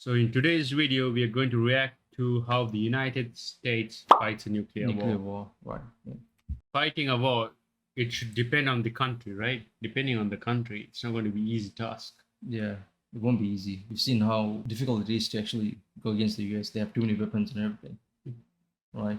So in today's video, we are going to react to how the United States fights a nuclear Nuclear war. war, right? Yeah. Fighting a war, it should depend on the country, right? Depending on the country, it's not going to be easy task. Yeah, it won't be easy. We've seen how difficult it is to actually go against the US. They have too many weapons and everything, right?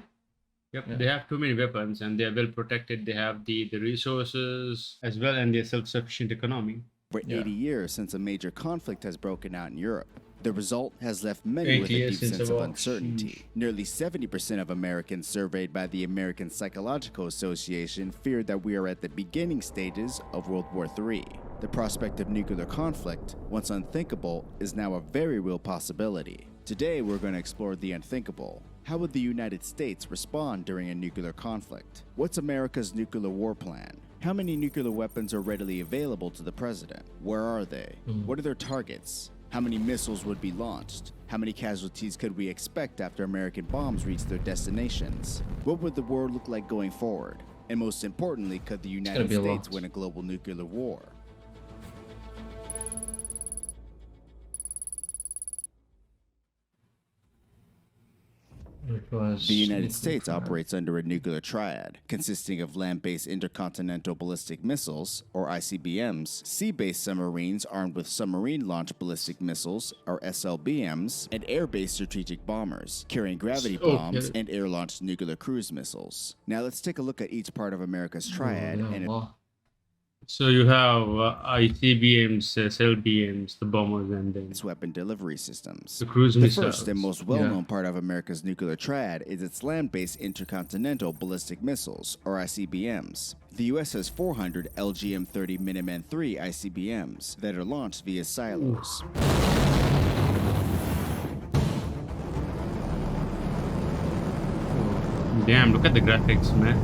Yep, Yeah. they have too many weapons and they're well protected. They have the resources as well, and they're self-sufficient economy. For Yeah. 80 years since a major conflict has broken out in Europe. The result has left many 8 with a years deep since sense the of war. uncertainty. Nearly 70% of Americans surveyed by the American Psychological Association feared that we are at the beginning stages of World War III. The prospect of nuclear conflict, once unthinkable, is now a very real possibility. Today we're going to explore the unthinkable. How would the United States respond during a nuclear conflict? What's America's nuclear war plan? How many nuclear weapons are readily available to the president? Where are they? What are their targets? How many missiles would be launched? How many casualties could we expect after American bombs reach their destinations? What would the world look like going forward? And most importantly, could the United be a States lot. win a global nuclear war? The United States operates under a nuclear triad, consisting of land-based intercontinental ballistic missiles, or ICBMs, sea-based submarines armed with submarine-launched ballistic missiles, or SLBMs, and air-based strategic bombers, carrying gravity bombs and air-launched nuclear cruise missiles. Now let's take a look at each part of America's triad and So you have ICBMs, SLBMs, the bombers, and then its weapon delivery systems. the cruise The missiles. first and most well-known part of America's nuclear triad is its land-based intercontinental ballistic missiles, or ICBMs. The U.S. has 400 LGM-30 Minuteman III ICBMs that are launched via silos. Damn, look at the graphics, man.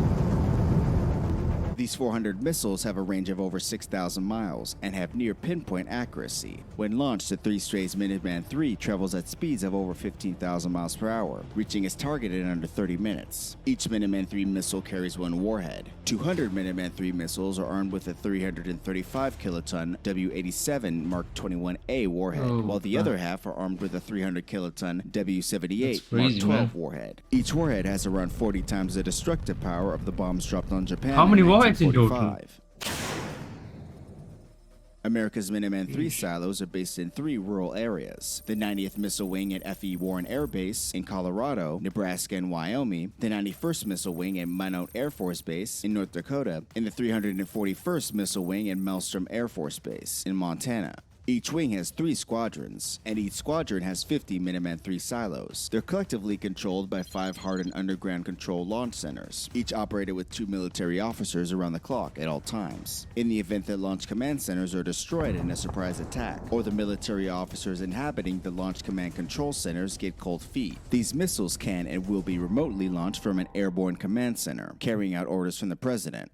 These 400 missiles have a range of over 6,000 miles and have near pinpoint accuracy. When launched, the three-stage Minuteman III travels at speeds of over 15,000 miles per hour, reaching its target in under 30 minutes. Each Minuteman III missile carries one warhead. 200 Minuteman III missiles are armed with a 335 kiloton W-87 Mark 21A warhead, while the other half are armed with a 300 kiloton W-78 Mark 12 warhead. Each warhead has around 40 times the destructive power of the bombs dropped on Japan. How many warheads in 1945. America's Minuteman III silos are based in 3 rural areas: the 90th Missile Wing at F.E. Warren Air Base in Colorado, Nebraska, and Wyoming, the 91st Missile Wing at Minot Air Force Base in North Dakota, and the 341st Missile Wing at Maelstrom Air Force Base in Montana. Each wing has 3 squadrons, and each squadron has 50 Minuteman III silos. They're collectively controlled by 5 hardened underground control launch centers, each operated with 2 military officers around the clock at all times. In the event that launch command centers are destroyed in a surprise attack, or the military officers inhabiting the launch command control centers get cold feet, these missiles can and will be remotely launched from an airborne command center, carrying out orders from the president.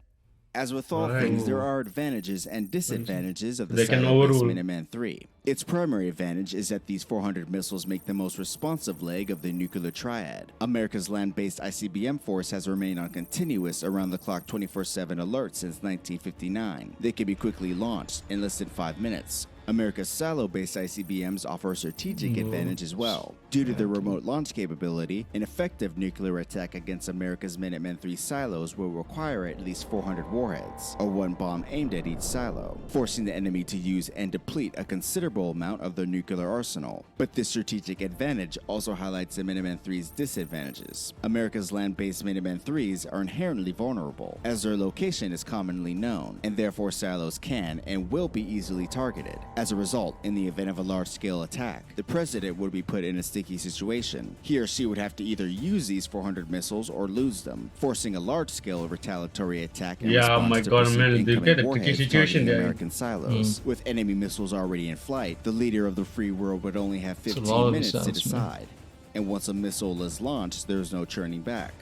As with all things, there are advantages and disadvantages of the silo-based Minuteman III. Its primary advantage is that these 400 missiles make the most responsive leg of the nuclear triad. America's land-based ICBM force has remained on continuous around-the-clock 24/7 alert since 1959. They can be quickly launched in less than 5 minutes. America's silo-based ICBMs offer a strategic advantage as well. Due to their remote launch capability, an effective nuclear attack against America's Minuteman III silos will require at least 400 warheads, or 1 bomb aimed at each silo, forcing the enemy to use and deplete a considerable amount of their nuclear arsenal. But this strategic advantage also highlights the Minuteman III's disadvantages. America's land-based Minuteman IIIs are inherently vulnerable, as their location is commonly known, and therefore silos can and will be easily targeted. As a result, in the event of a large-scale attack, the president would be put in a sticky situation. He or she would have to either use these 400 missiles or lose them, forcing a large-scale retaliatory attack in response to perceived incoming warheads targeting American silos. With enemy missiles already in flight, the leader of the free world would only have 15 minutes to decide. And once a missile is launched, there's no turning back.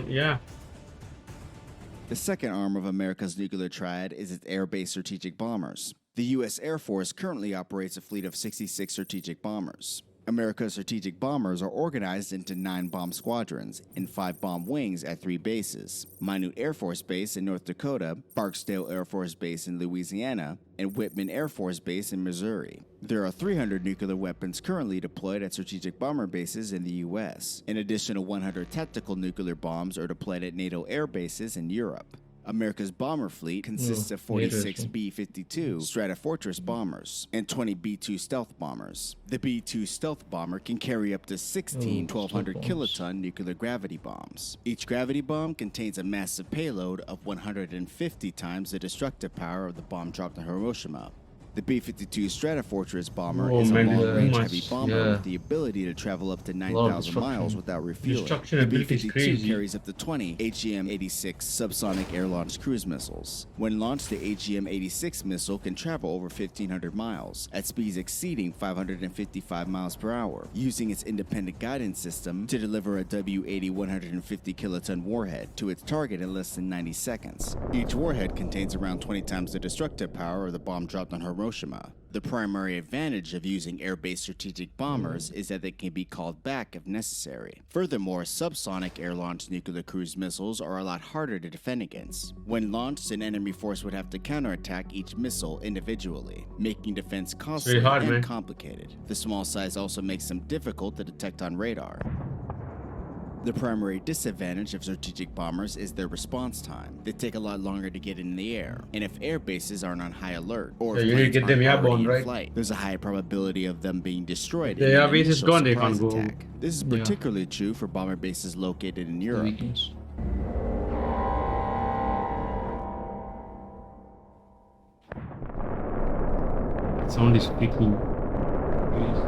Yeah. The second arm of America's nuclear triad is its air-based strategic bombers. The U.S. Air Force currently operates a fleet of 66 strategic bombers. America's strategic bombers are organized into 9 bomb squadrons and 5 bomb wings at 3 bases: Minot Air Force Base in North Dakota, Barksdale Air Force Base in Louisiana, and Whitman Air Force Base in Missouri. There are 300 nuclear weapons currently deployed at strategic bomber bases in the U.S. An additional 100 tactical nuclear bombs are deployed at NATO air bases in Europe. America's bomber fleet consists of 46 B-52 Stratofortress bombers and 20 B-2 stealth bombers. The B-2 stealth bomber can carry up to 16 1,200 kiloton nuclear gravity bombs. Each gravity bomb contains a massive payload of 150 times the destructive power of the bomb dropped on Hiroshima. The B-52 Stratofortress bomber is a long-range heavy bomber with the ability to travel up to 9,000 miles without refueling. Destruction The ability is B-52 crazy. carries up to 20 AGM-86 subsonic air-launched cruise missiles. When launched, the AGM-86 missile can travel over 1,500 miles at speeds exceeding 555 miles per hour, using its independent guidance system to deliver a W-80 150 kiloton warhead to its target in less than 90 seconds. Each warhead contains around 20 times the destructive power of the bomb dropped on Hiroshima. The primary advantage of using air-based strategic bombers is that they can be called back if necessary. Furthermore, subsonic air-launched nuclear cruise missiles are a lot harder to defend against. When launched, an enemy force would have to counterattack each missile individually, making defense costly and complicated. The small size also makes them difficult to detect on radar. The primary disadvantage of strategic bombers is their response time. They take a lot longer to get in the air, and if air bases aren't on high alert or if planes aren't already in flight, there's a high probability of them being destroyed in an initial surprise attack. This is particularly true for bomber bases located in Europe. Sound is speaking. Please.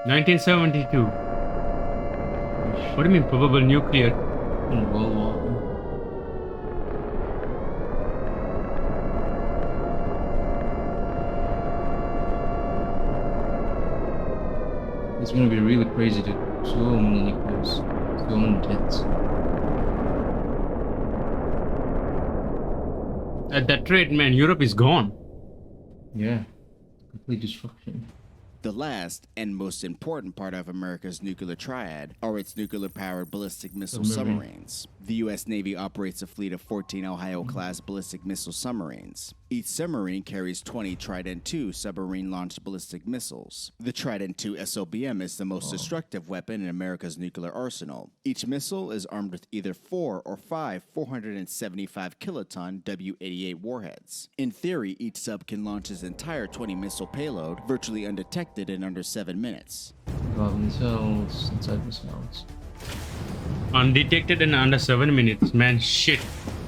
(1972). What do you mean probable nuclear? In World War. It's gonna be really crazy to so many nuclears, so many deaths. At that rate, man, Europe is gone. Yeah, complete destruction. The last and most important part of America's nuclear triad are its nuclear-powered ballistic missile submarines. The U.S. Navy operates a fleet of 14 Ohio-class ballistic missile submarines. Each submarine carries 20 Trident II submarine-launched ballistic missiles. The Trident II SLBM is the most destructive weapon in America's nuclear arsenal. Each missile is armed with either 4 or 5 475 kiloton W-88 warheads. In theory, each sub can launch its entire 20-missile payload virtually undetected in under 7 minutes. Missiles inside missiles. Undetected in under 7 minutes, man, shit.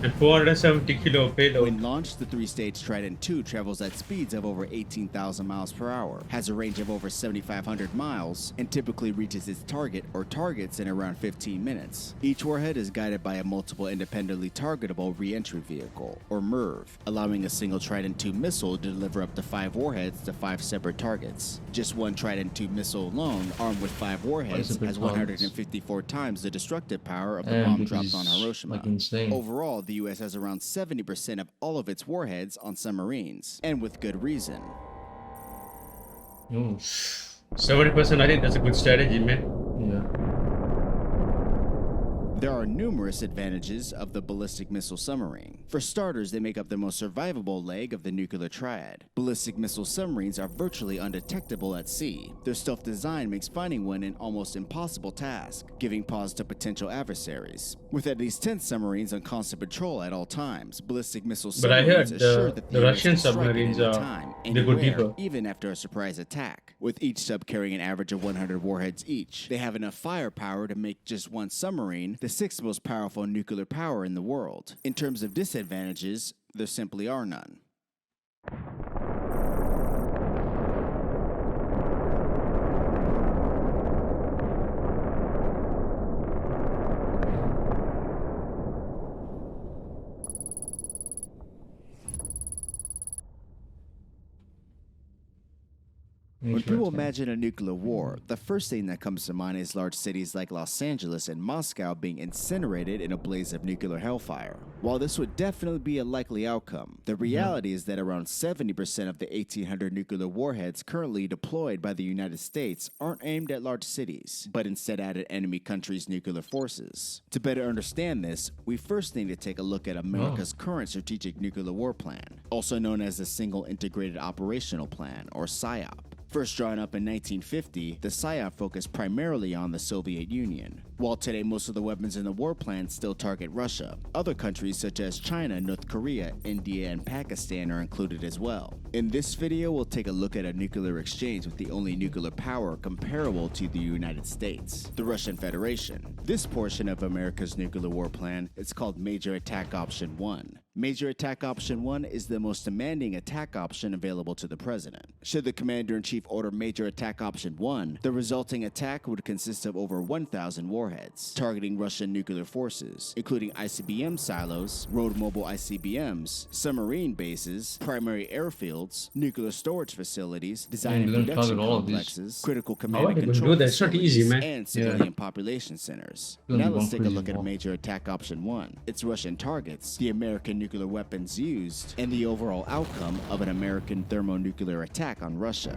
And 470 kilo payload. When launched, the 3-stage Trident II travels at speeds of over 18,000 miles per hour, has a range of over 7,500 miles, and typically reaches its target or targets in around 15 minutes. Each warhead is guided by a multiple independently targetable re-entry vehicle, or MIRV, allowing a single Trident II missile to deliver up to 5 warheads to 5 separate targets. Just one Trident II missile alone, armed with 5 warheads, has 154 times the destructive power of the bomb dropped on Hiroshima. Like insane. Overall, the U.S. has around 70% of all of its warheads on submarines, and with good reason. 70%, I think that's a good strategy, man. Yeah. There are numerous advantages of the ballistic missile submarine. For starters, they make up the most survivable leg of the nuclear triad. Ballistic missile submarines are virtually undetectable at sea. Their stealth design makes finding one an almost impossible task, giving pause to potential adversaries. With at least 10 submarines on constant patrol at all times, ballistic missile submarines assure that the Russian US can strike submarines at any are time, they go anywhere, deeper. even after a surprise attack. With each sub carrying an average of 100 warheads each, they have enough firepower to make just one submarine the 6th most powerful nuclear power in the world. In terms of disadvantages, there simply are none. When Major people attack. imagine a nuclear war, the first thing that comes to mind is large cities like Los Angeles and Moscow being incinerated in a blaze of nuclear hellfire. While this would definitely be a likely outcome, the reality is that around 70% of the 1,800 nuclear warheads currently deployed by the United States aren't aimed at large cities, but instead at an enemy country's nuclear forces. To better understand this, we first need to take a look at America's current strategic nuclear war plan, also known as the Single Integrated Operational Plan, or SIOP. First drawn up in 1950, the SIOP focused primarily on the Soviet Union. While today most of the weapons in the war plan still target Russia, other countries such as China, North Korea, India, and Pakistan are included as well. In this video, we'll take a look at a nuclear exchange with the only nuclear power comparable to the United States, the Russian Federation. This portion of America's nuclear war plan is called Major Attack Option 1. Major Attack Option 1 is the most demanding attack option available to the president. Should the Commander-in-Chief order Major Attack Option 1, the resulting attack would consist of over 1,000 warheads, targeting Russian nuclear forces, including ICBM silos, road mobile ICBMs, submarine bases, primary airfields, nuclear storage facilities, design and we're gonna production target all of these. complexes, critical How command are and they gonna control do that? It's not easy, facilities, man. and civilian population centers. Gonna Now be let's one take a crazy look at war. Major Attack Option 1, its Russian targets, the American nuclear weapons used, and the overall outcome of an American thermonuclear attack on Russia.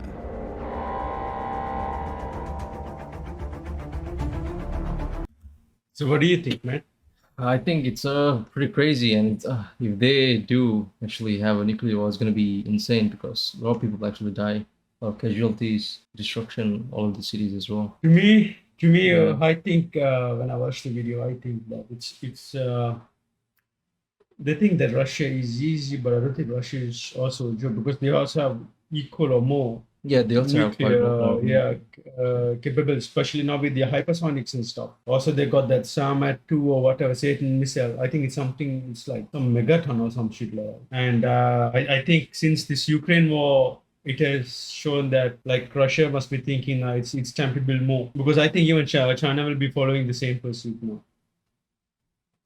So what do you think, man? I think it's pretty crazy, and it's, if they do actually have a nuclear war, it's going to be insane because a lot of people actually die, a lot of casualties, destruction, all of the cities as well. To me, Yeah. I think when I watched the video, I think that it's they think that Russia is easy, but I don't think Russia is also a joke because they also have equal or more Yeah, they also have quite a lot nuclear, more. capable, especially now with the hypersonics and stuff. Also, they got that SAM-2 or whatever Satan missile. I think it's something. It's like some megaton or some shit like that. And I think since this Ukraine war, it has shown that like Russia must be thinking it's time to build more because I think even China will be following the same pursuit now.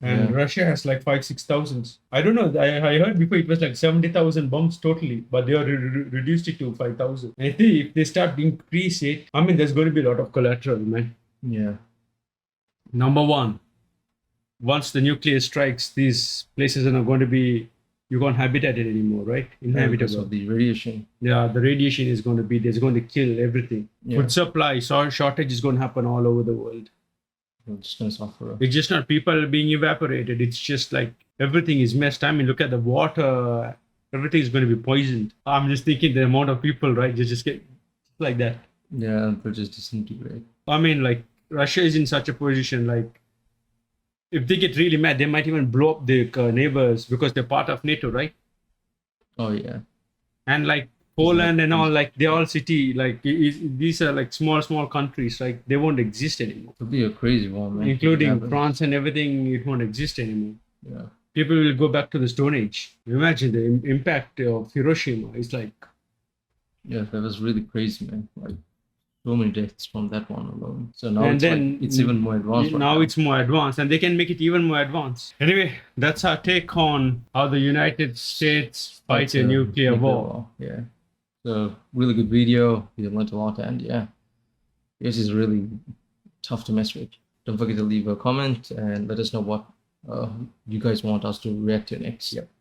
And Yeah. Russia has like 5,000-6,000. I don't know. I heard before it was like 70,000 bombs totally, but they are reduced it to 5,000. I think if they start to increase it, I mean, there's going to be a lot of collateral, man. Yeah. Number one, once the nuclear strikes, these places are not going to be, you can't habitat it anymore, right? Because Inhabitable. of the radiation. Yeah, the radiation is going to be, there's going to kill everything. Yeah. Food supply, shortage is going to happen all over the world. We're just going to suffer. It's just not people being evaporated. It's just like everything is messed. I mean, look at the water. Everything is going to be poisoned. I'm just thinking the amount of people, right? You just get like that. Yeah, they'll just disintegrate. I mean, like Russia is in such a position. Like, if they get really mad, they might even blow up their neighbors because they're part of NATO, right? Oh, yeah. And like Poland and all, like they're all city. Like these are like small countries. Like they won't exist anymore. It'll be a crazy one, man. Including Yeah, France and everything, it won't exist anymore. Yeah. People will go back to the Stone Age. Imagine the impact of Hiroshima. It's like, Yeah, that was really crazy, man. Like, so many deaths from that one alone. So now and it's then like, it's even more advanced. right now it's more advanced, and they can make it even more advanced. Anyway, that's our take on how the United States fights a nuclear war. Yeah. So really good video. We learned a lot, and yeah, this is really tough to mess with. Don't forget to leave a comment and let us know what you guys want us to react to next. Yep.